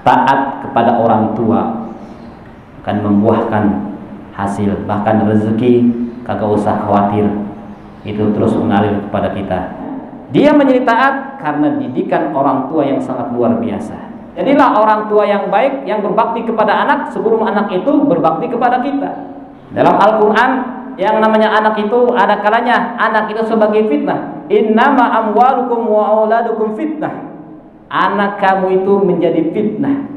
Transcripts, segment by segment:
taat kepada orang tua akan membuahkan hasil, bahkan rezeki kagak usah khawatir, itu terus mengalir kepada kita. Dia menjadi taat karena didikan orang tua yang sangat luar biasa. Jadilah orang tua yang baik, yang berbakti kepada anak sebelum anak itu berbakti kepada kita. Dalam Al-Quran, yang namanya anak itu ada kalanya anak itu sebagai fitnah. Innama amwalukum wa auladukum fitnah. Anak kamu itu menjadi fitnah,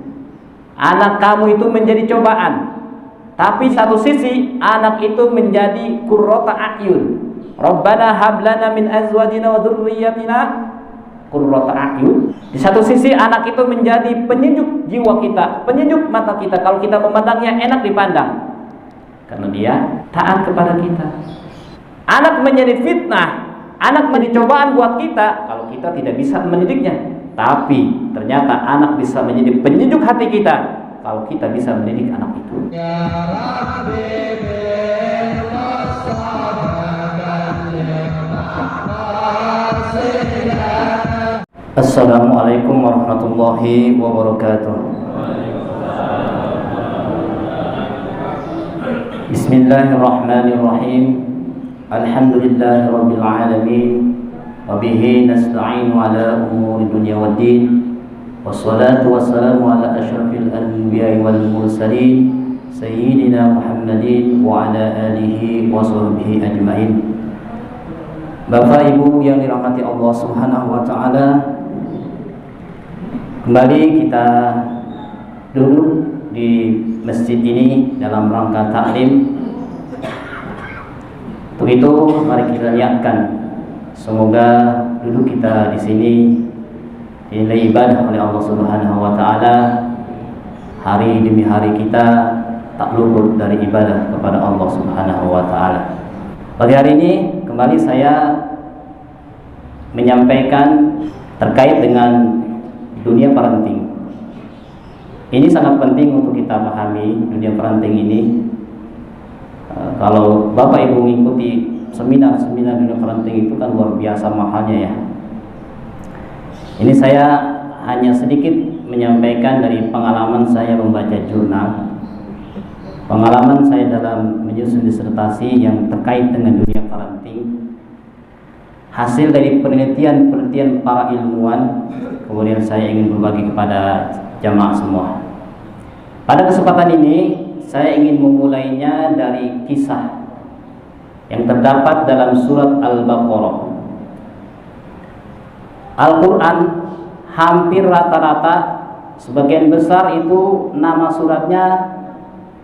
anak kamu itu menjadi cobaan. Tapi satu sisi anak itu menjadi qurrata a'yun. Rabbana hablana min azwajina wa dzurriyyatina qurrata a'yun. Di satu sisi anak itu menjadi penyejuk jiwa kita, penyejuk mata kita. Kalau kita memandangnya enak dipandang, karena dia taat kepada kita. Anak menjadi fitnah, anak menjadi cobaan buat kita kalau kita tidak bisa mendidiknya. Tapi ternyata anak bisa menjadi penyejuk hati kita kalau kita bisa mendidik anak itu. Assalamualaikum warahmatullahi wabarakatuh. Bismillahirrahmanirrahim. Alhamdulillahirabbil alamin. Wabihi nasta'inu ala umuri dunya waddin. Wassalatu wassalamu ala asyrafil anbiya'i wal mursalin Sayyidina Muhammadin wa ala alihi wa sahbihi ajma'in. Bapak Ibu yang dirahmati Allah Subhanahu wa ta'ala, kembali kita duduk di masjid ini dalam rangka taklim. Untuk itu mari kita niatkan, semoga duduk kita di sini dinilai ibadah oleh Allah Subhanahu wa taala. Hari demi hari kita tak luput dari ibadah kepada Allah Subhanahu wa taala. Pagi hari ini kembali saya menyampaikan terkait dengan dunia parenting. Ini sangat penting untuk kita pahami dunia parenting ini. Kalau Bapak Ibu mengikuti seminar-seminar dunia parenting itu kan luar biasa mahalnya ya. Ini saya hanya sedikit menyampaikan dari pengalaman saya membaca jurnal, pengalaman saya dalam menyusun disertasi yang terkait dengan dunia parenting, hasil dari penelitian para ilmuwan, kemudian saya ingin berbagi kepada jamaah semua. Pada kesempatan ini saya ingin memulainya dari kisah yang terdapat dalam surat Al-Baqarah. Al-Quran hampir rata-rata sebagian besar itu nama suratnya,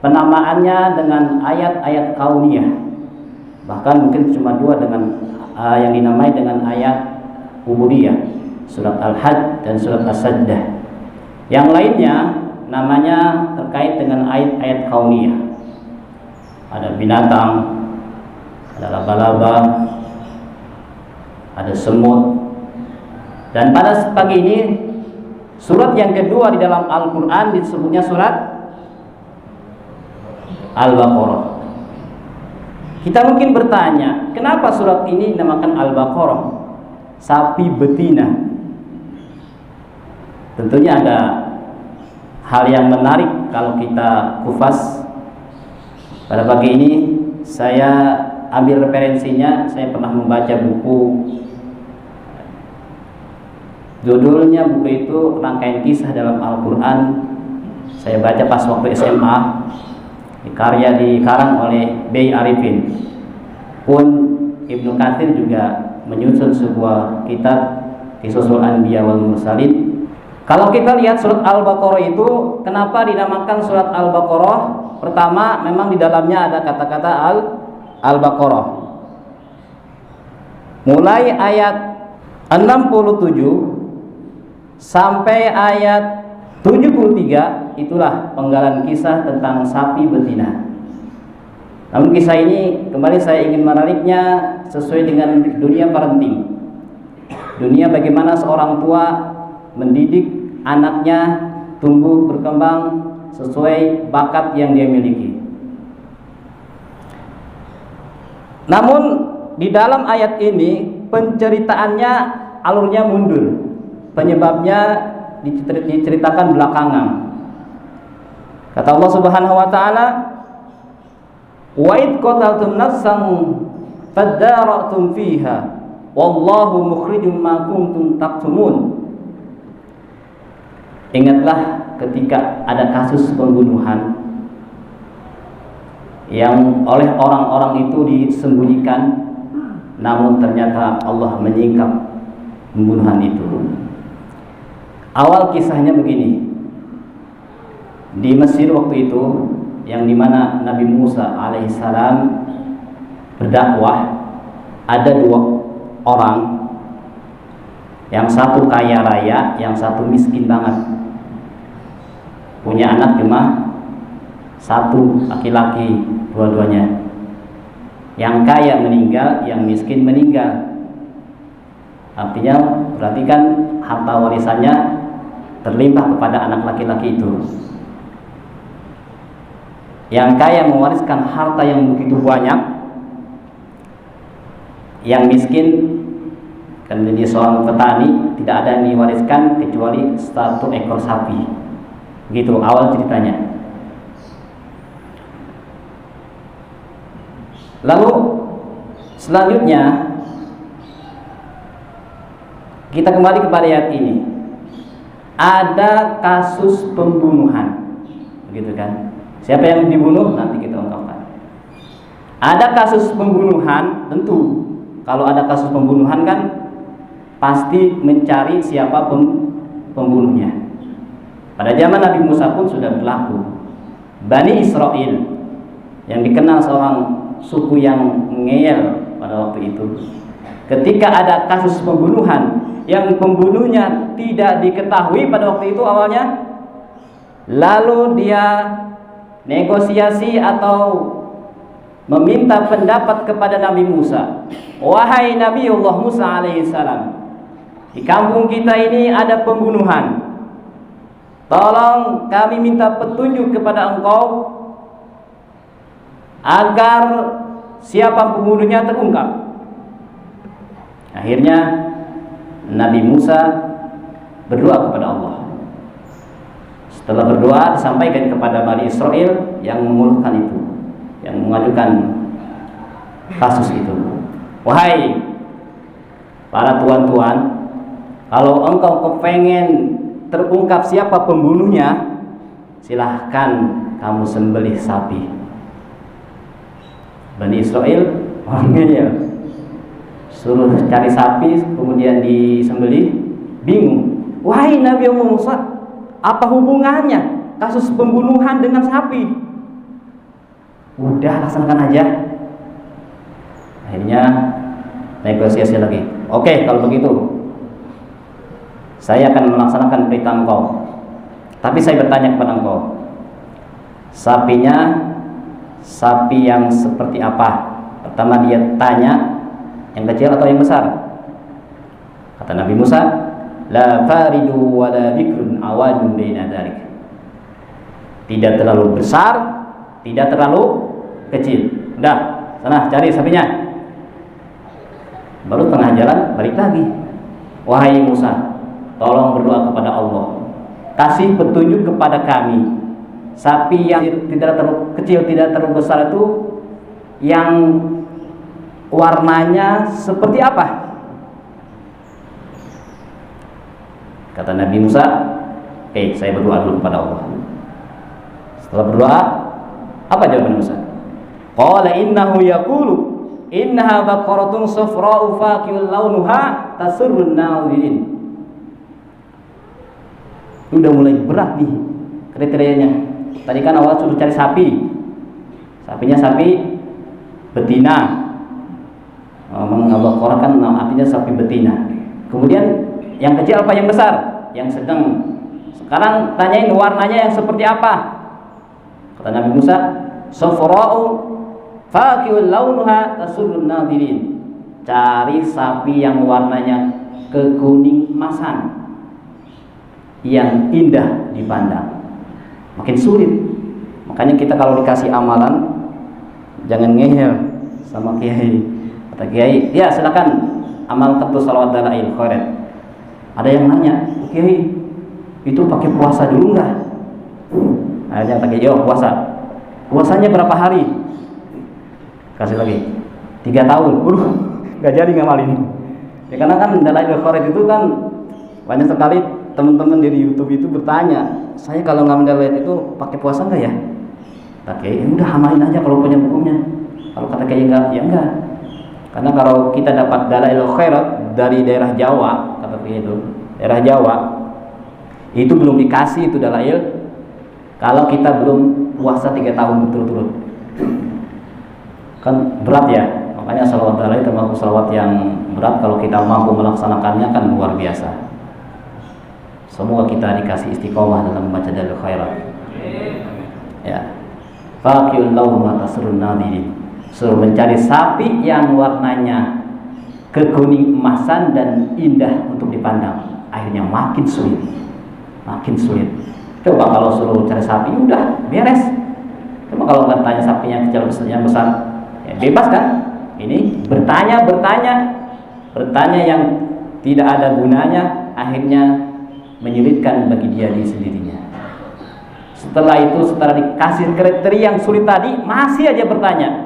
penamaannya dengan ayat-ayat kauniyah. Bahkan mungkin cuma dua dengan yang dinamai dengan ayat ubudiyah, surat Al-Hajj dan surat As-Sajdah. Yang lainnya namanya terkait dengan ayat-ayat kauniyah. Ada binatang, ada laba-laba, ada semut. Dan pada pagi ini surat yang kedua di dalam Al-Quran disebutnya surat Al-Baqarah. Kita mungkin bertanya, kenapa surat ini dinamakan Al-Baqarah? Sapi betina. Tentunya ada hal yang menarik kalau kita kupas. Pada pagi ini saya ambil referensinya, saya pernah membaca buku, judulnya buku itu Rangkaian Kisah dalam Al-Quran. Saya baca pas waktu SMA, dikarang oleh B. Arifin. Pun Ibnu Katsir juga menyusun sebuah kitab Qisasul Anbiya wal Mursalin. Kalau kita lihat surat Al-Baqarah itu, kenapa dinamakan surat Al-Baqarah? Pertama, memang di dalamnya ada kata-kata Al-Baqarah. Mulai ayat 67 sampai ayat 73, itulah penggalan kisah tentang sapi betina. Namun kisah ini kembali saya ingin menariknya sesuai dengan dunia parenting. Dunia bagaimana seorang tua mendidik anaknya tumbuh berkembang sesuai bakat yang dia miliki. Namun di dalam ayat ini penceritaannya alurnya mundur. Penyebabnya diceritakan belakangan. Kata Allah Subhanahu wa taala, "Wa id qataltum nafsan fadara'tum fiha wallahu mukhrijum ma kuntum taktumun." Ingatlah ketika ada kasus pembunuhan yang oleh orang-orang itu disembunyikan, namun ternyata Allah menyingkap pembunuhan itu. Awal kisahnya begini. Di Mesir waktu itu, yang dimana Nabi Musa alaihissalam berdakwah, ada dua orang, yang satu kaya raya, yang satu miskin banget, punya anak cuma satu, laki-laki dua-duanya. Yang kaya meninggal, yang miskin meninggal. Artinya berarti kan harta warisannya terlimpah kepada anak laki-laki itu. Yang kaya mewariskan harta yang begitu banyak, yang miskin kan menjadi seorang petani, tidak ada yang diwariskan kecuali 1 ekor sapi. Gitu awal ceritanya. Lalu selanjutnya kita kembali kepada ayat ini. Ada kasus pembunuhan, begitu kan? Siapa yang dibunuh nanti kita ungkapkan. Ada kasus pembunuhan, tentu kalau ada kasus pembunuhan kan pasti mencari siapa pembunuhnya. Pada zaman Nabi Musa pun sudah berlaku. Bani Israel yang dikenal seorang suku yang ngeyel pada waktu itu, ketika ada kasus pembunuhan yang pembunuhnya tidak diketahui pada waktu itu awalnya, lalu dia negosiasi atau meminta pendapat kepada Nabi Musa. Wahai Nabiullah Musa alaihissalam, di kampung kita ini ada pembunuhan, tolong kami minta petunjuk kepada engkau agar siapa pembunuhnya terungkap. Akhirnya Nabi Musa berdoa kepada Allah. Setelah berdoa disampaikan kepada Bani Israel yang mengeluhkan itu, yang mengajukan kasus itu. Wahai para tuan-tuan, kalau engkau kepengen terungkap siapa pembunuhnya, silahkan kamu sembelih sapi. Bani Israel orangnya suruh cari sapi, kemudian disembelih, bingung. Wahai Nabi Musa, apa hubungannya kasus pembunuhan dengan sapi? Udah laksanakan aja. Akhirnya negosiasi lagi. Oke, kalau begitu saya akan melaksanakan perintah engkau. Tapi saya bertanya kepada engkau, sapinya sapi yang seperti apa? Pertama dia tanya, yang kecil atau yang besar? Kata Nabi Musa, la faridu wa la bikrun awadun baina dzalik. Tidak terlalu besar, tidak terlalu kecil. Udah, sana cari sapinya. Baru tengah jalan balik lagi. Wahai Musa, tolong berdoa kepada Allah, kasih petunjuk kepada kami. Sapi yang tidak terlalu kecil, tidak terlalu besar itu yang warnanya seperti apa? Kata Nabi Musa, oke, saya berdoa dulu kepada Allah. Setelah berdoa, apa jawaban Musa? Qala innahu yaqulu innaha baqaratun safra'u faqi'un launuha tasurrun nazirin. Udah mulai berat nih kriterianya. Tadi kan awal suruh cari sapi. Sapinya sapi betina. Baqarah kan artinya sapi betina. Kemudian yang kecil apa yang besar? Yang sedang. Sekarang tanyain warnanya yang seperti apa? Kata Nabi Musa, safra'u faqi'un launuha tasurrun nazirin. Cari sapi yang warnanya kekuning emasan, yang indah dipandang. Makin sulit. Makanya kita kalau dikasih amalan jangan ngehel sama kiai. Kata kiai, ya silakan amal ketu salawat dalail khairat. Ada yang nanya, kiai, itu pakai puasa dulu nggak? Akhirnya pakai jawab puasa. Puasanya berapa hari? Kasih lagi 3 tahun. Nggak jadi ngamalin. Ya karena kan Dalailul Khairot itu kan banyak sekali teman-teman dari YouTube itu bertanya, saya kalau nggak mendalil itu pakai puasa nggak ya? Pakai, ya udah amalin aja kalau punya bukunya. Kalau kata kayak enggak, ya enggak. Karena kalau kita dapat Dalailul Khairat dari daerah Jawa, kata kayak itu, daerah Jawa itu belum dikasih itu dalail kalau kita belum puasa 3 tahun berturut-turut. Kan berat ya. Makanya salawat dalail termasuk salawat yang berat, kalau kita mampu melaksanakannya kan luar biasa. Semoga kita dikasih istiqomah dalam membaca Dalailul Khairat. Ya. Faqiul lahu ma tasrun nadirin. Suruh mencari sapi yang warnanya kekuning emasan dan indah untuk dipandang. Akhirnya makin sulit. Makin sulit. Coba kalau suruh cari sapi udah beres. Coba kalau nggak tanya sapi yang kecil yang besar, ya bebas kan? Ini bertanya yang tidak ada gunanya, akhirnya menyulitkan bagi dia sendirinya. Setelah itu, setelah dikasih kriteria yang sulit tadi, masih aja bertanya.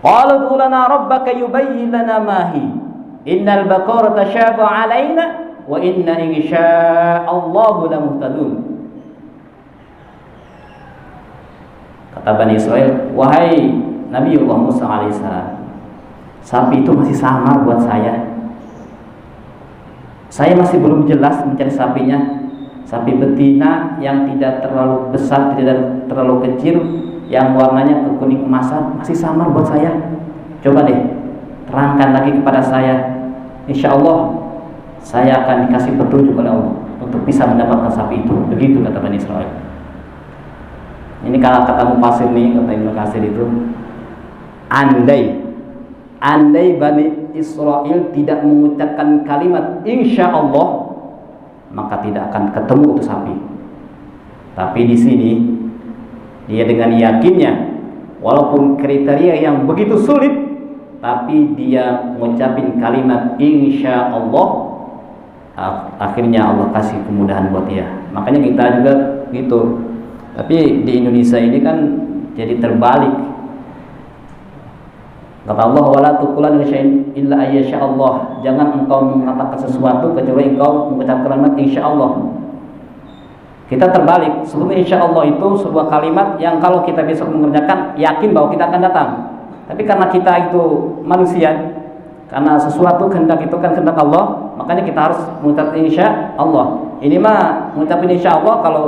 Qalu lana rabbaka yubayyin lana ma hi. Innal baqara tashabu alaina wa inna insya'allahu lamuhtadun. Kata Bani Israel, wahai Nabiullah Musa alaihissalam, sapi itu masih samar buat saya. Saya masih belum jelas mencari sapinya. Sapi betina yang tidak terlalu besar, tidak terlalu kecil, yang warnanya kekuning emasan, masih samar buat saya. Coba deh terangkan lagi kepada saya. Insya Allah saya akan dikasih petunjuk oleh Allah untuk bisa mendapatkan sapi itu. Begitu kata Bani Israel. Ini kalau kata Mufasir nih, kata Ibnu Katsir itu, andai Bani Israel tidak mengucapkan kalimat insya Allah, maka tidak akan ketemu itu sapi. Tapi di sini dia dengan yakinnya, walaupun kriteria yang begitu sulit, tapi dia mengucapkan kalimat insya Allah, akhirnya Allah kasih kemudahan buat dia. Makanya kita juga gitu. Tapi di Indonesia ini kan jadi terbalik. Kata Allah, wala tuqulan syai'in illa ayyasha Allah. Jangan engkau mengatakan sesuatu kecuali engkau mengucapkan kalimat insyaallah. Kita terbalik. Sebetulnya insyaallah itu sebuah kalimat yang kalau kita besok mengerjakan, yakin bahwa kita akan datang. Tapi karena kita itu manusia, karena sesuatu kehendak itu kan kehendak Allah, makanya kita harus mengucapkan insyaallah. Ini mah mengucapkan insyaallah kalau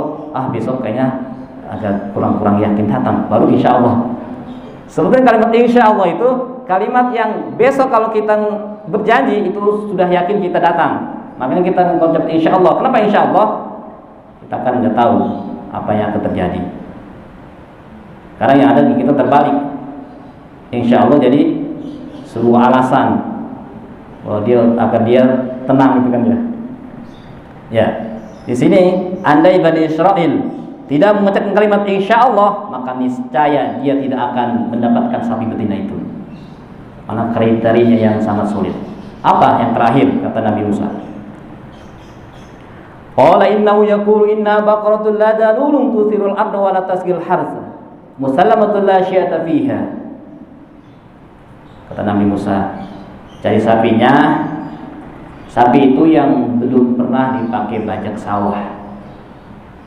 besok kayaknya agak kurang yakin datang, baru insyaallah. Sebetulnya kalimat insya Allah itu kalimat yang besok kalau kita berjanji itu sudah yakin kita datang. Makanya kita mengucap insya Allah. Kenapa insya Allah? Kita kan nggak tahu apa yang akan terjadi. Karena yang ada di kita terbalik. Insya Allah jadi sebuah alasan bahwa agar dia tenang gitu kan ya. Ya, di sini andai Bani Israel tidak mengucapkan kalimat insya Allah, maka niscaya dia tidak akan mendapatkan sapi betina itu. Karena kriterianya yang sangat sulit. Apa yang terakhir kata Nabi Musa? Qala innahu yaqulu inna baqaratun la dalulun tuthirul arda wa la tasqil harsa musallamatun la syi'ata fiha. Kata Nabi Musa, cari sapinya, sapi itu yang belum pernah dipakai bajak sawah.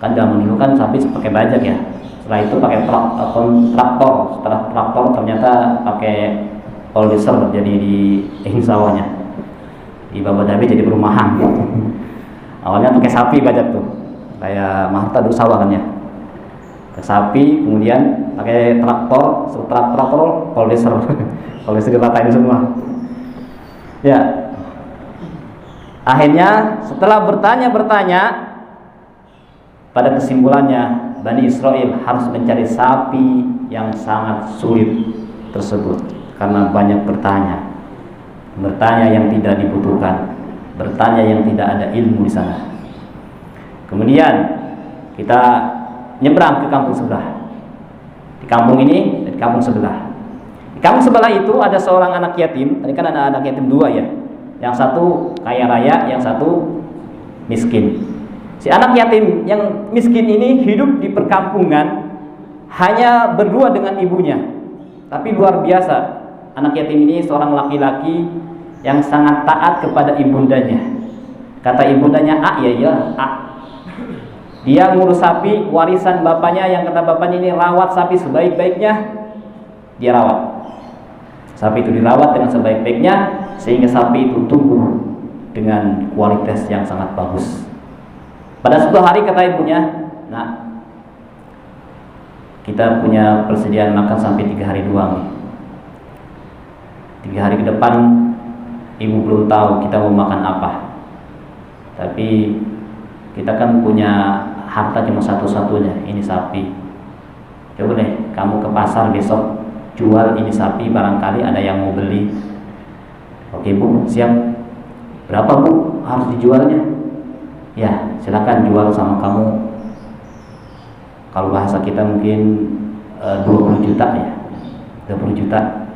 Kan zaman dulu kan sapi pakai bajak ya. Setelah itu pakai traktor. Setelah traktor ternyata pakai poldeser jadi di sawahnya. Di Babadabi jadi perumahan. Awalnya pakai sapi bajak tuh. Kayak Marta dulu sawah kan ya. Pakai sapi, kemudian pakai traktor, setelah traktor poldeser. Poldeser diratain semua. Ya. Akhirnya setelah bertanya, pada kesimpulannya Bani Israel harus mencari sapi yang sangat sulit tersebut karena banyak bertanya yang tidak dibutuhkan, bertanya yang tidak ada ilmu di sana. Kemudian kita nyebrang ke kampung sebelah. Di kampung ini, di kampung sebelah. Di kampung sebelah itu ada seorang anak yatim. Tadi kan ada anak yatim 2 ya. Yang satu kaya raya, yang satu miskin. Si anak yatim yang miskin ini hidup di perkampungan, hanya berdua dengan ibunya. Tapi luar biasa, anak yatim ini seorang laki-laki yang sangat taat kepada ibundanya. Kata ibundanya, "A, ya, A." Dia ngurus sapi warisan bapaknya, yang kata bapaknya ini rawat sapi sebaik-baiknya, dia rawat. Sapi itu dirawat dengan sebaik-baiknya sehingga sapi itu tumbuh dengan kualitas yang sangat bagus. Pada suatu hari kata ibunya, "Nah, kita punya persediaan makan sampai 3 hari doang nih. 3 hari ke depan ibu belum tahu kita mau makan apa. Tapi kita kan punya harta cuma satu-satunya, ini sapi. Coba deh kamu ke pasar besok, jual ini sapi, barangkali ada yang mau beli." "Oke Bu, siap. Berapa Bu harus dijualnya?" "Ya, silakan jual sama kamu. Kalau bahasa kita mungkin 20 juta ya. 20 juta.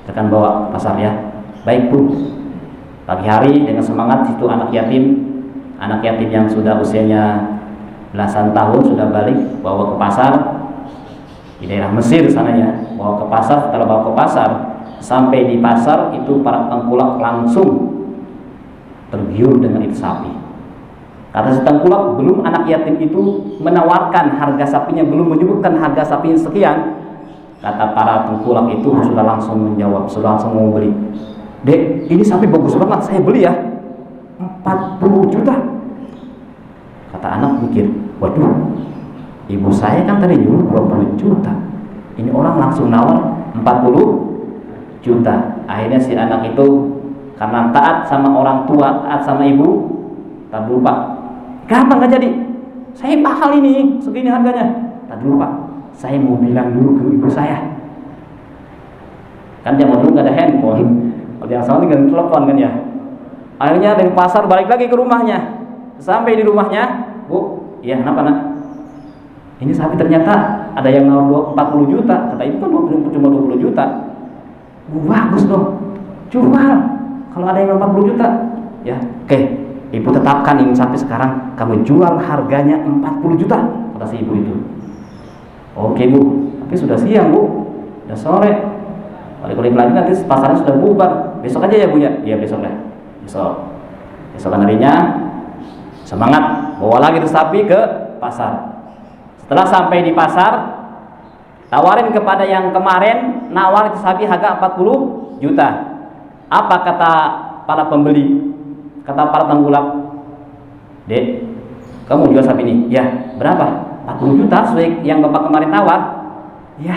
Silakan bawa ke pasar ya." "Baik Bu." Pagi hari dengan semangat itu anak yatim yang sudah usianya belasan tahun sudah balik, bawa ke pasar di daerah Mesir sana ya. Bawa ke pasar, setelah bawa ke pasar, sampai di pasar itu para tengkulak langsung tergiur dengan itu sapi. Kata si tengkulak, belum anak yatim itu menawarkan harga sapinya, belum menyebutkan harga sapinya sekian, kata para tengkulak itu sudah langsung menjawab, sudah langsung mau beli. "Dek, ini sapi bagus banget, saya beli ya, 40 juta. Kata anak mikir, "Waduh, ibu saya kan tadi nyuruh 20 juta. Ini orang langsung nawar 40 juta. Akhirnya si anak itu karena taat sama orang tua, taat sama ibu, tak dulu Pak, gampang gak jadi, saya mahal ini, segini harganya. Tak dulu Pak, saya mau bilang dulu ke ibu saya." Kan zaman dulu gak ada handphone, kalau yang sama tinggal telepon kan ya. Akhirnya dari pasar balik lagi ke rumahnya. Sampai di rumahnya, "Bu, iya kenapa nak? Ini sapi ternyata ada yang nawar 40 juta. Kata ibu kan cuma 20 juta. Bu, bagus dong, jual. Kalau ada yang 40 juta, ya oke, ibu tetapkan ini sapi sekarang, kamu jual harganya 40 juta. Kata si ibu itu. "Oke Bu, tapi sudah siang Bu, sudah sore. Balik lagi nanti pasarnya sudah bubar. Besok aja ya Bu ya." "Iya besok deh." Besokan harinya semangat, bawa lagi tuh sapi ke pasar. Setelah sampai di pasar, tawarin kepada yang kemarin nawar itu sapi harga 40 juta. Apa kata para pembeli? Kata para tengkulak, "Dek, kamu jual sapi ini?" "Ya, berapa?" 40 juta sesuai yang bapak kemarin tawar." "Ya,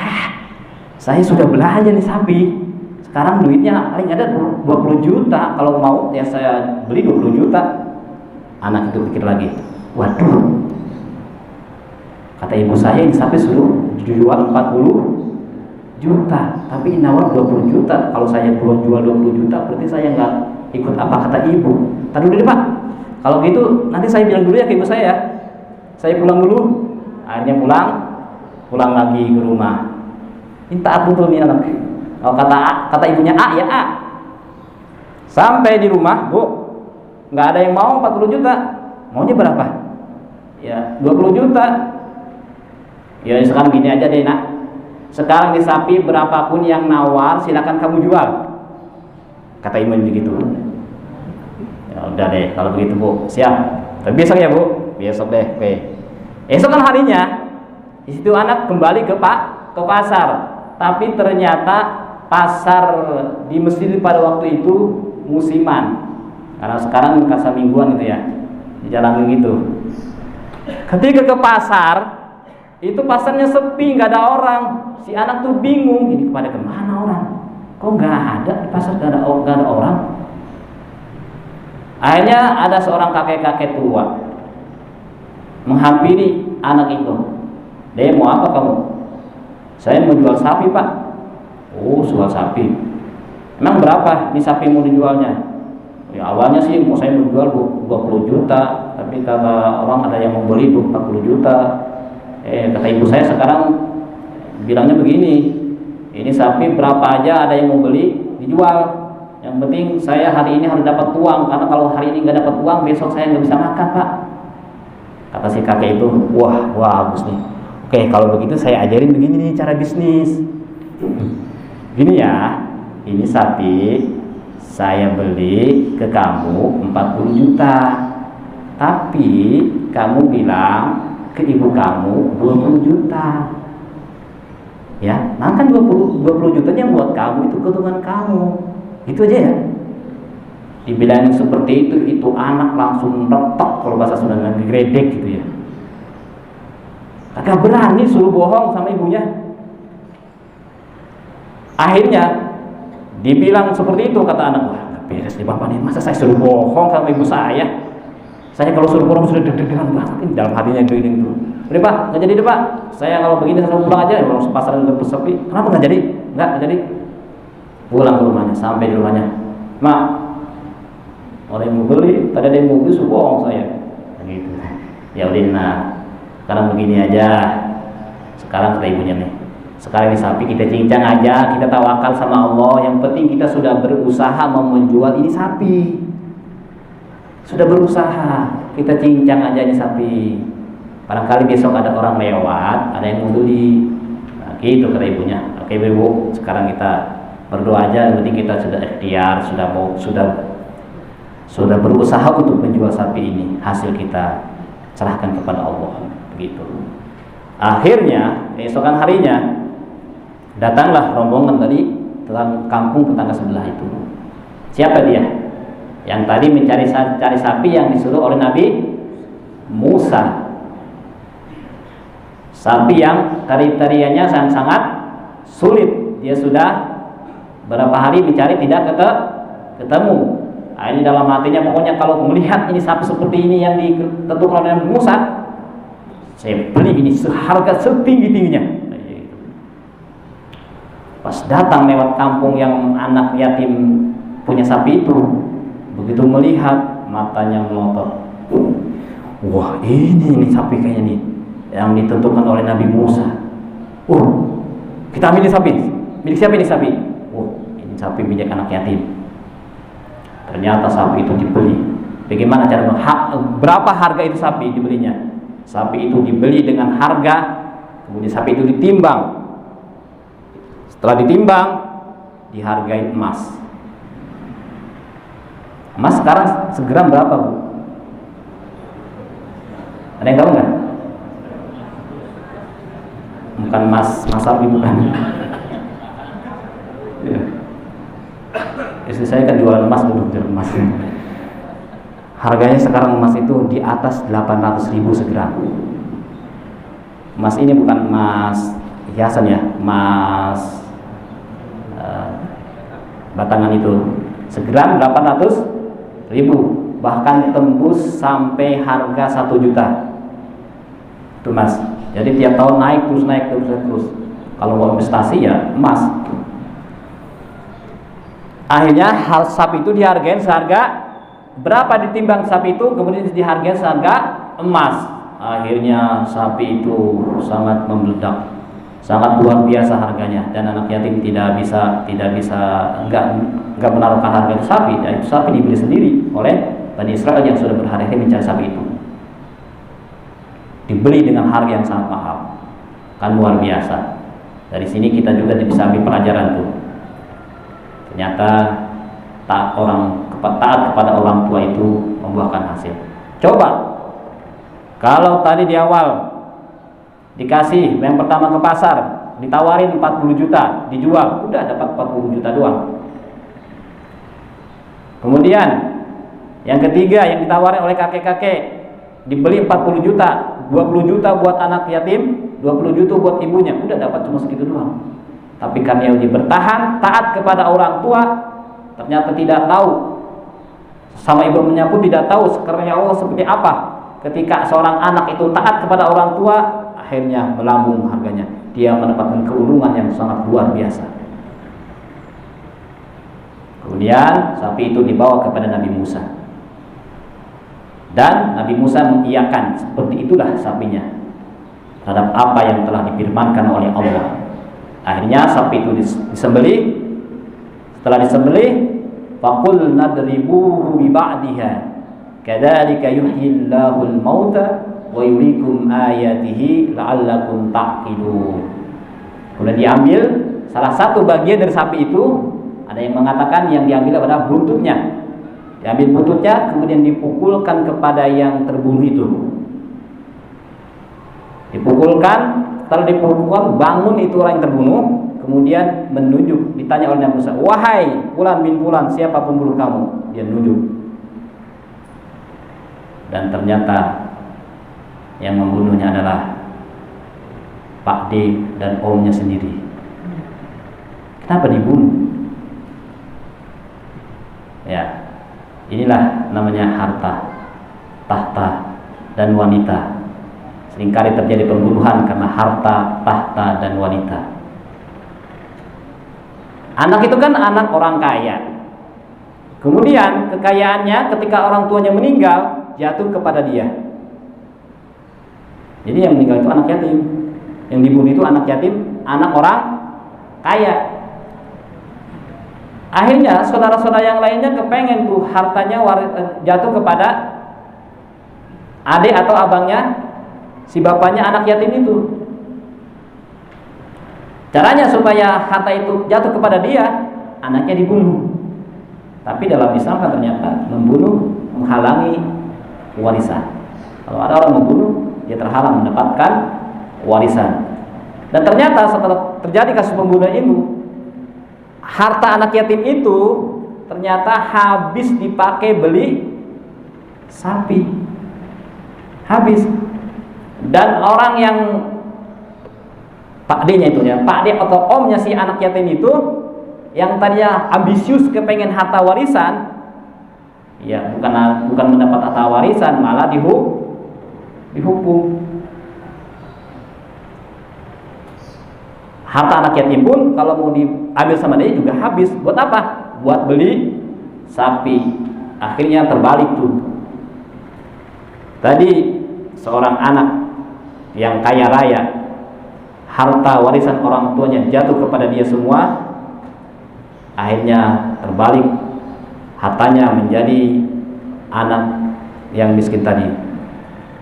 saya sudah belanja nih sapi. Sekarang duitnya paling ada 20 juta. Kalau mau ya saya beli 20 juta. Anak itu pikir lagi, "Waduh, kata ibu saya ini sapi suruh dijual 40 juta, tapi nawar 20 juta. Kalau saya jual 20 juta berarti saya nggak ikut apa kata ibu. Tadi dulu Pak, kalau gitu nanti saya bilang dulu ya ke ibu saya ya. Saya pulang dulu." Akhirnya pulang lagi ke rumah. Ini taat betul nih anak. Kalau kata ibunya A, ya A. Sampai di rumah, "Bu, nggak ada yang mau 40 juta. Maunya berapa?" "Ya 20 juta. Ya sekarang gini aja deh nak. Sekarang di sapi berapapun yang nawar silakan kamu jual." Kata ibu begitu. "Ya udah deh kalau begitu Bu, siap. Tapi besok ya Bu." "Besok deh." Oke. Esokan harinya, di situ anak kembali ke pasar. Tapi ternyata pasar di Mesir pada waktu itu musiman. Karena sekarang pasar mingguan gitu ya, di jalan gitu. Ketika ke pasar, itu pasarnya sepi, nggak ada orang. Si anak tuh bingung, ini pada kemana orang? Kok nggak ada di pasar, nggak ada orang? Akhirnya ada seorang kakek-kakek tua menghampiri anak itu. "Dek, mau apa kamu?" "Saya mau jual sapi Pak." "Oh, jual sapi. Emang berapa nih sapi mau dijualnya?" "Ya awalnya sih saya mau jual 20 juta, tapi kata orang ada yang mau beli 40 juta. Kata ibu saya sekarang bilangnya begini, ini sapi berapa aja ada yang mau beli dijual." Yang penting saya hari ini harus dapat uang, karena kalau hari ini nggak dapat uang, besok saya nggak bisa makan, Pak. Kata si kakek itu, wah bagus nih. Oke, kalau begitu saya ajarin begini nih cara bisnis. Gini ya, ini sapi saya beli ke kamu 40 juta. Tapi kamu bilang ke ibu kamu 20 juta. Ya, nah kan 20 jutanya buat kamu, itu keuntungan kamu. Itu aja ya. Dibilangin seperti itu anak langsung retok, kalau bahasa Sunda digredek gitu ya. Kakak berani suruh bohong sama ibunya. Akhirnya dibilang seperti itu, kata anak, wah gak beres nih bapak nih, masa saya suruh bohong sama ibu saya? Saya kalau suruh bohong sudah deg-degan banget. Ini dalam hatinya itu. Udah Pak, nggak jadi deh Pak. Saya kalau begini saya pulang aja. Kalau pasaran udah sepi, kenapa nggak jadi? Nggak jadi. Pulang ke rumahnya, sampai di rumahnya, Mak, orang yang mau beli, tadi ada yang mau beli, suruh bohong saya. Gitu. Ya udah, nah, sekarang begini aja. Sekarang kata ibunya nih, sekarang ini sapi kita cincang aja, kita tawakal sama Allah. Yang penting kita sudah berusaha mau menjual ini sapi. Sudah berusaha, kita cincang aja ini sapi. Barangkali besok ada orang lewat, ada yang mau beli. Nah, gitu kata ibunya. Oke ibu, sekarang kita berdoa aja. Yang penting kita sudah ikhtiar, sudah berusaha untuk menjual sapi ini. Hasil kita serahkan kepada Allah. Begitu. Akhirnya keesokan harinya datanglah rombongan dari kampung tetangga sebelah itu. Siapa dia? Yang tadi mencari sapi yang disuruh oleh Nabi Musa. Sapi yang tariannya sangat sulit. Dia sudah berapa hari mencari tidak ketemu. Nah, ini dalam hatinya pokoknya kalau melihat ini sapi seperti ini yang ditentukan oleh Nabi Musa, saya beli ini seharga setinggi-tingginya. Pas datang lewat kampung yang anak yatim punya sapi itu, begitu melihat matanya melotot. Wah ini sapi kayaknya nih yang ditentukan oleh Nabi Musa. Kita ambil sapi. Milik siapa ini sapi? Ini sapi milik anak yatim. Ternyata sapi itu dibeli. Bagaimana cara berapa harga itu sapi dibelinya? Sapi itu dibeli dengan harga, kemudian sapi itu ditimbang. Setelah ditimbang, dihargai emas. Emas sekarang segram berapa, Bu? Ada yang tahu nggak? Bukan emas sapi, bukan. Istri saya kan jualan emas, dulu jual emas. Harganya sekarang emas itu di atas 800.000 segram. Emas ini bukan emas hiasan ya, emas batangan itu. Segram 800.000, bahkan tembus sampai harga 1 juta. Itu emas. Jadi tiap tahun naik terus. Kalau mau investasi ya emas. Akhirnya sapi itu dihargai seharga berapa, ditimbang sapi itu kemudian dihargai seharga emas. Akhirnya sapi itu sangat membeledak, sangat luar biasa harganya, dan anak yatim tidak bisa enggak menaruhkan harga itu sapi. Dan itu sapi dibeli sendiri oleh Bani Israel yang sudah berhari-hari mencari sapi itu. Dibeli dengan harga yang sangat mahal, kan luar biasa. Dari sini kita juga bisa ambil pelajaran tuh. Ternyata taat kepada orang tua itu membuahkan hasil. Coba kalau tadi di awal dikasih yang pertama ke pasar, ditawarin 40 juta, dijual, udah dapat 40 juta doang. Kemudian yang ketiga yang ditawarin oleh kakek-kakek, dibeli 40 juta, 20 juta buat anak yatim, 20 juta buat ibunya, udah dapat cuma segitu doang. Tapi karena dia bertahan taat kepada orang tua, ternyata tidak tahu, sama ibunya pun tidak tahu sekernya Allah seperti apa. Ketika seorang anak itu taat kepada orang tua, akhirnya melambung harganya. Dia mendapatkan keuntungan yang sangat luar biasa. Kemudian sapi itu dibawa kepada Nabi Musa. Dan Nabi Musa mengiyakan, seperti itulah sapinya terhadap apa yang telah difirmankan oleh Allah. Akhirnya sapi itu disembelih. Setelah disembelih, faqul nadribuhu bi ba'diha kadzalika yuhyillahu al-mauta wa yuriikum ayatihi la'allakum ta'qilun. Kemudian diambil salah satu bagian dari sapi itu, ada yang mengatakan yang diambil adalah buntutnya. Diambil buntutnya kemudian dipukulkan kepada yang terbunuh itu. Dipukulkan, setelah dipukulkan bangun itu orang yang terbunuh, kemudian menunjuk, ditanya oleh Nabi Musa, "Wahai Fulan bin Fulan, siapa pembunuh kamu?" Dia nunjuk. Dan ternyata yang membunuhnya adalah Pak D dan omnya sendiri. Kenapa dibunuh? Ya, inilah namanya harta, tahta, dan wanita. Seringkali terjadi pembunuhan karena harta, tahta, dan wanita. Anak itu kan anak orang kaya. Kemudian kekayaannya ketika orang tuanya meninggal jatuh kepada dia. Jadi yang meninggal itu anak yatim, yang dibunuh itu anak yatim, anak orang kaya. Akhirnya saudara-saudara yang lainnya kepengen tuh hartanya jatuh kepada adik atau abangnya si bapaknya anak yatim itu. Caranya supaya harta itu jatuh kepada dia, anaknya dibunuh. Tapi dalam Islam kan ternyata membunuh menghalangi warisan. Kalau ada orang membunuh, dia terhalang mendapatkan warisan. Dan ternyata setelah terjadi kasus pembunuhan itu, harta anak yatim itu ternyata habis dipakai beli sapi. Habis. Dan orang yang Pak D-nya itu ya, Pak D atau omnya si anak yatim itu yang tadinya ambisius kepengen harta warisan, ya bukan mendapat harta warisan, malah dihukum. Harta anak yatim pun kalau mau diambil sama dia juga habis. Buat apa? Buat beli sapi. Akhirnya terbalik tuh. Tadi seorang anak yang kaya raya, harta warisan orang tuanya jatuh kepada dia semua, akhirnya terbalik, hartanya menjadi anak yang miskin tadi,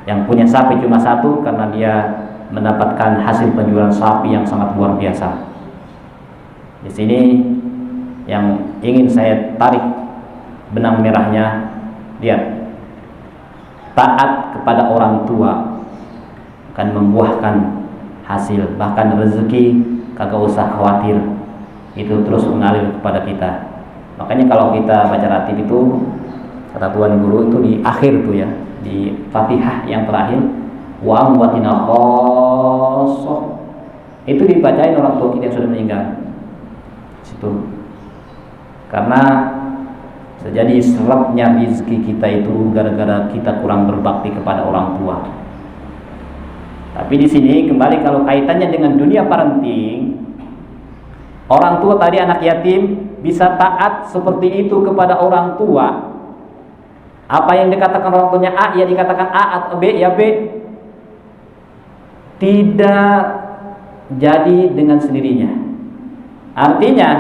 yang punya sapi cuma satu karena dia mendapatkan hasil penjualan sapi yang sangat luar biasa. Di sini yang ingin saya tarik benang merahnya, lihat, taat kepada orang tua akan membuahkan hasil, bahkan rezeki kagak usah khawatir, itu terus mengalir kepada kita. Makanya kalau kita baca ratib itu, kata Tuan Guru itu di akhir tuh ya, di Fatihah yang terakhir, wa amwatina khosoh, itu dibacain orang tua kita yang sudah meninggal situ. Karena sejadi serapnya rezeki kita itu gara-gara kita kurang berbakti kepada orang tua. Tapi di sini kembali kalau kaitannya dengan dunia parenting, orang tua tadi anak yatim bisa taat seperti itu kepada orang tua. Apa yang dikatakan orang tuanya A, ya dikatakan A, atau B, ya B. Tidak jadi dengan sendirinya. Artinya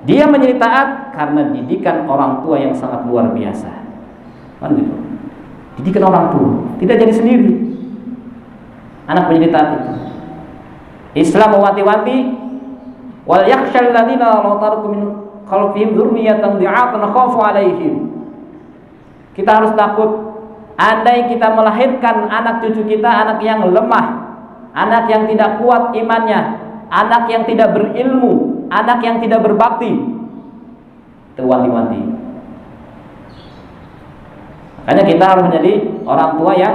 dia menjadi taat karena didikan orang tua yang sangat luar biasa. Kan gitu. Didikan orang tua, tidak jadi sendiri. Anak menjadi taat itu. Islam mewanti-wanti, wal yakhshal ladzina law taraku min khalfihim dzurriyyatan dhi'afan khafu 'alaihim. Kita harus takut andai kita melahirkan anak cucu kita anak yang lemah, anak yang tidak kuat imannya, anak yang tidak berilmu, anak yang tidak berbakti. Itu wanti-wanti. Makanya kita harus menjadi orang tua yang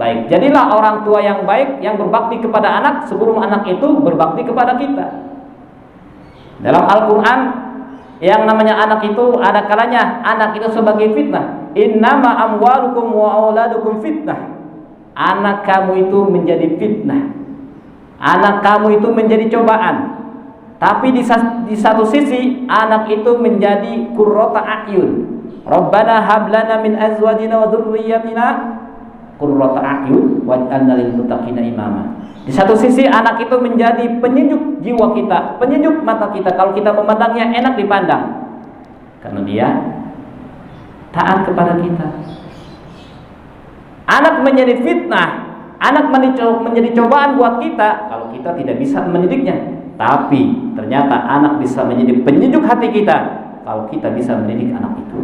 baik. Jadilah orang tua yang baik, yang berbakti kepada anak sebelum anak itu berbakti kepada kita. Dalam Al-Quran, yang namanya anak itu ada kalanya anak itu sebagai fitnah. Innama amwalukum wa auladukum fitnah. Anak kamu itu menjadi fitnah. Anak kamu itu menjadi cobaan. Tapi di satu sisi anak itu menjadi qurrata a'yun. Rabbana hab lana min azwajina wa dzurriyyatina qurrata a'yun waj'alna lil muttaqina imama. Di satu sisi anak itu menjadi penyejuk jiwa kita, penyejuk mata kita kalau kita memandangnya enak dipandang. karena dia taat kepada kita. Anak menjadi fitnah, anak menjadi cobaan buat kita kalau kita tidak bisa mendidiknya. Tapi ternyata anak bisa menjadi penyejuk hati kita kalau kita bisa mendidik anak itu.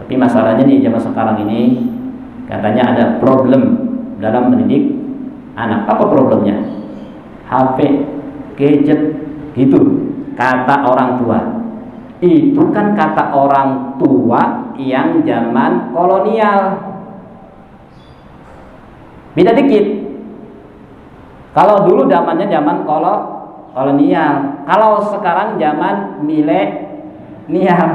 Tapi masalahnya nih zaman sekarang ini katanya ada problem dalam mendidik anak. Apa problemnya? HP, gadget, gitu kata orang tua. Itu kan kata orang tua yang zaman kolonial. Beda dikit. Kalau dulu zamannya zaman kolonial, kalau sekarang zaman milenial.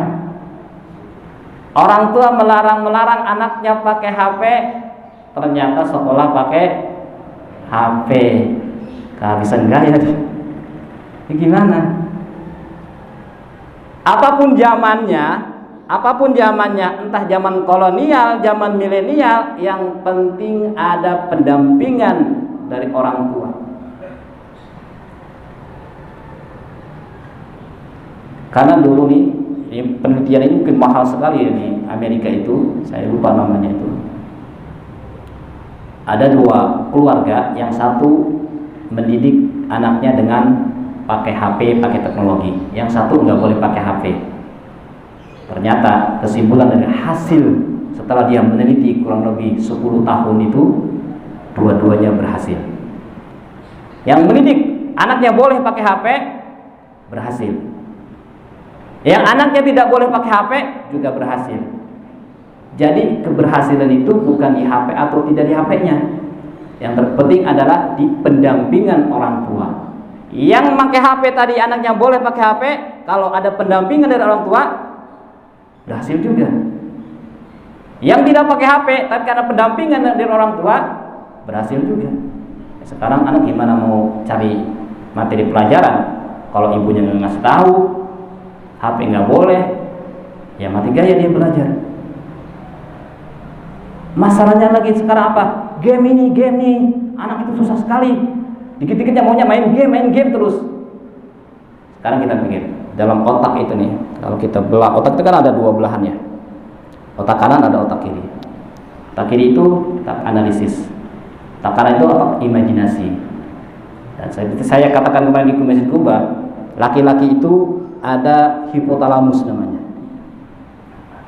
Orang tua melarang anaknya pakai HP, ternyata sekolah pakai HP. Kehabisan gaya. Ini gimana? Apapun zamannya, entah zaman kolonial, zaman milenial, yang penting ada pendampingan dari orang tua. Karena dulu nih, penelitian ini mungkin mahal sekali ya di Amerika itu, saya lupa namanya itu. Ada dua keluarga, yang satu mendidik anaknya dengan pakai HP, pakai teknologi, yang satu nggak boleh pakai HP. Ternyata kesimpulan dari hasil setelah dia meneliti kurang lebih 10 tahun itu, dua-duanya berhasil. Yang mendidik anaknya boleh pakai HP, berhasil. Yang anaknya tidak boleh pakai HP, juga berhasil. Jadi keberhasilan itu bukan di HP atau tidak di HP-nya. Yang terpenting adalah di pendampingan orang tua. Yang pakai HP tadi anaknya boleh pakai HP, kalau ada pendampingan dari orang tua, berhasil juga. Yang tidak pakai HP, tapi karena pendampingan dari orang tua, berhasil juga. Sekarang anak gimana mau cari materi pelajaran kalau ibunya nggak ngasih tahu, HP nggak boleh, ya mati gaya dia belajar. Masalahnya lagi sekarang apa? Game ini, anak itu susah sekali. Dikit-dikitnya maunya main game terus. Sekarang kita pikir, dalam otak itu nih, kalau kita belah, otak itu kan ada dua belahannya. Otak kanan, ada otak kiri. Otak kiri itu otak analisis. Otak kanan itu otak imajinasi. Dan saya katakan kemarin di Masjid Kuba, laki-laki itu ada hipotalamus namanya.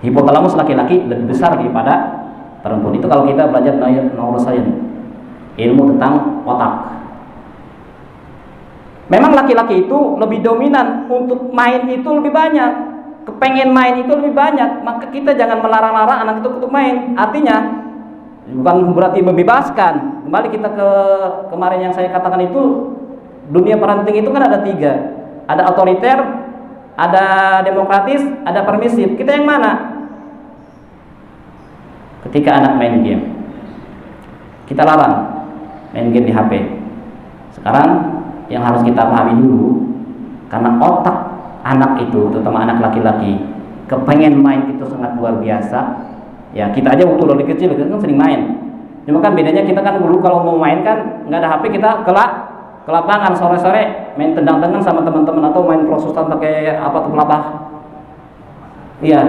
Hipotalamus laki-laki lebih besar daripada perempuan. Itu kalau kita belajar neuroscience, ilmu tentang otak. Memang laki-laki itu lebih dominan untuk main itu lebih banyak, kepengen main itu lebih banyak. Maka kita jangan melarang-larang anak itu untuk main. Artinya bukan berarti membebaskan. Kembali kita ke kemarin yang saya katakan itu, dunia parenting itu kan ada tiga. Ada otoriter, ada demokratis, ada permisif. Kita yang mana? Ketika anak main game, kita larang main game di HP. Sekarang yang harus kita pahami dulu, karena otak anak itu, terutama anak laki-laki, kepengen main itu sangat luar biasa. Ya kita aja waktu dari kecil kan sering main. Cuma kan bedanya kita kan dulu kalau mau main kan nggak ada HP, kita ke lapangan sore-sore main tendang-tendang sama teman-teman, atau main prosotan pakai apa tuh pelapah. Iya.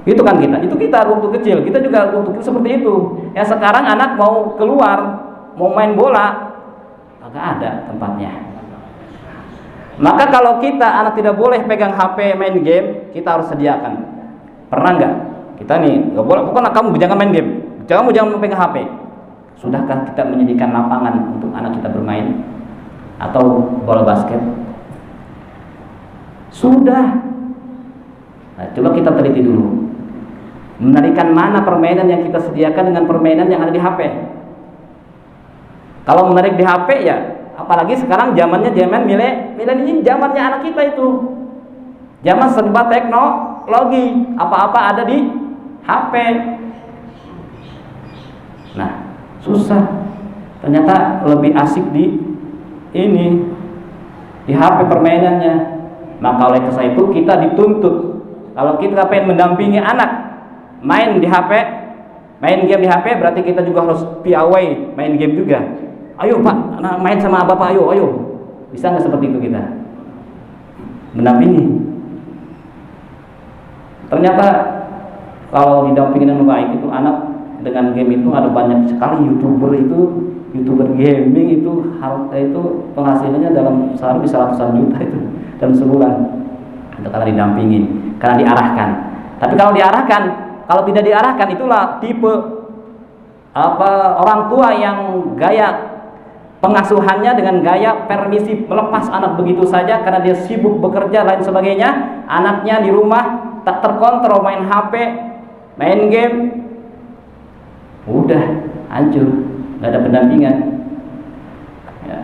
Itu kan kita waktu kecil, kita juga waktu kecil seperti itu. Ya sekarang anak mau keluar, mau main bola, agak ada tempatnya. Maka kalau kita anak tidak boleh pegang HP main game, kita harus sediakan. Pernah nggak? Kita nih nggak boleh, pokoknya kamu jangan main game, kamu jangan pegang HP. Sudahkah kita menyediakan lapangan untuk anak kita bermain atau bola basket? Sudah. Nah, coba kita teliti dulu. Menarikan mana permainan yang kita sediakan dengan permainan yang ada di HP. Kalau menarik di HP ya, apalagi sekarang zamannya zaman milenial, zamannya anak kita itu. Zaman serba teknologi, apa-apa ada di HP. Nah, susah. Ternyata lebih asik di HP permainannya. Maka oleh karena itu kita dituntut, kalau kita pengen mendampingi anak main di HP, main game di HP, berarti kita juga harus piawai main game juga. Ayo Pak, main sama Bapak, ayo. Bisa nggak seperti itu kita? Mendampingi. Ternyata kalau didampingin yang baik itu anak dengan game itu ada banyak sekali youtuber gaming itu penghasilannya dalam sehari bisa ratusan juta itu dalam sebulan. Itu karena didampingin, karena diarahkan. Tapi kalau diarahkan, kalau tidak diarahkan, itulah tipe orang tua yang gaya pengasuhannya dengan gaya permisif, melepas anak begitu saja karena dia sibuk bekerja lain sebagainya. Anaknya di rumah tak terkontrol, main HP, main game, udah hancur, nggak ada pendampingan. Ya.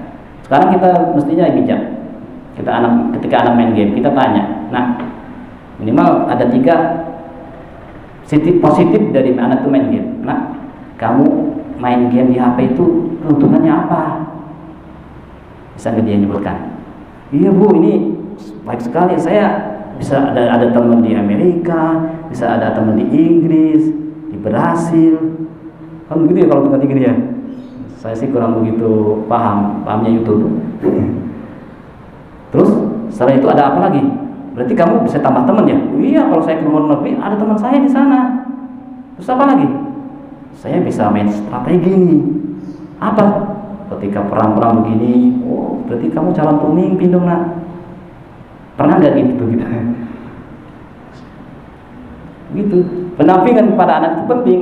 Sekarang kita mestinya bijak. Ketika anak main game, kita tanya, nah minimal ada 3 sisi positif dari anak itu main game. Nah, kamu main game di HP itu keuntungannya apa? Bisa nggak dia nyebutkan? Iya bu, ini baik sekali, saya bisa ada teman di Amerika, bisa ada teman di Inggris, di Brasil. Kan begitu ya kalau tinggal ya. Saya sih kurang begitu pahamnya YouTube. Terus setelah itu ada apa lagi? Berarti kamu bisa tambah teman ya? Iya, kalau saya ke luar negeri ada teman saya di sana. Terus apa lagi? Saya bisa main strategi nih. Apa? Ketika perang-perang begini, oh berarti kamu calon pemimpin dong nak. Pernah nggak gitu? Gitu. Pendampingan kepada anak itu penting,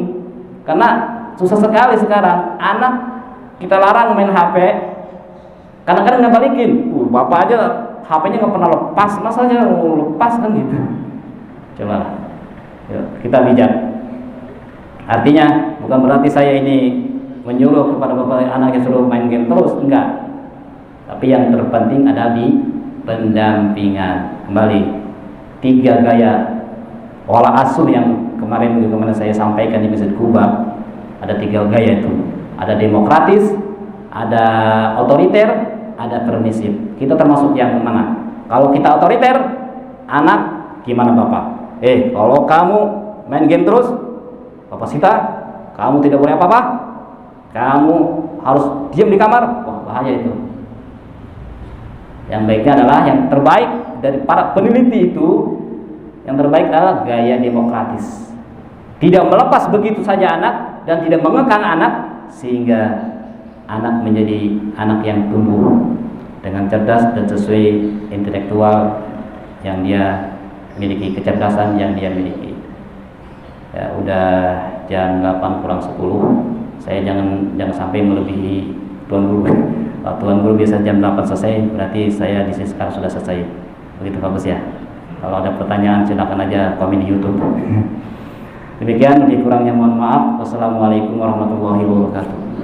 karena susah sekali sekarang anak kita larang main HP, kadang-kadang nggak balikin. Bapak aja HP-nya nggak pernah lepas, masanya mau lepas kan gitu. Coba yuk, kita bijak. Artinya bukan berarti saya ini menyuruh kepada bapak anaknya suruh main game terus, enggak. Tapi yang terpenting adalah di pendampingan. Kembali 3 gaya pola asuh yang kemarin saya sampaikan di Masjid Kuba. Ada 3 gaya itu. Ada demokratis, ada otoriter, ada permisif. Kita termasuk yang mana? Kalau kita otoriter, anak gimana bapak? Kalau kamu main game terus, bapak sita, kamu tidak boleh apa-apa, kamu harus diam di kamar. Wah, bahaya itu. Yang baiknya adalah yang terbaik dari para peneliti itu, yang terbaik adalah gaya demokratis. Tidak melepas begitu saja anak dan tidak mengekang anak, sehingga anak menjadi anak yang tumbuh dengan cerdas dan sesuai intelektual yang dia miliki, kecerdasan yang dia miliki. Ya, udah jam 8 kurang 10. Saya jangan sampai melebihi Tuan Guru. Kalau Tuan Guru biasa jam 8 selesai, berarti saya di sini sekarang sudah selesai. Begitu Pak Bos ya. Kalau ada pertanyaan silakan aja komen di YouTube. Demikian, lebih kurangnya mohon maaf. Wassalamualaikum warahmatullahi wabarakatuh.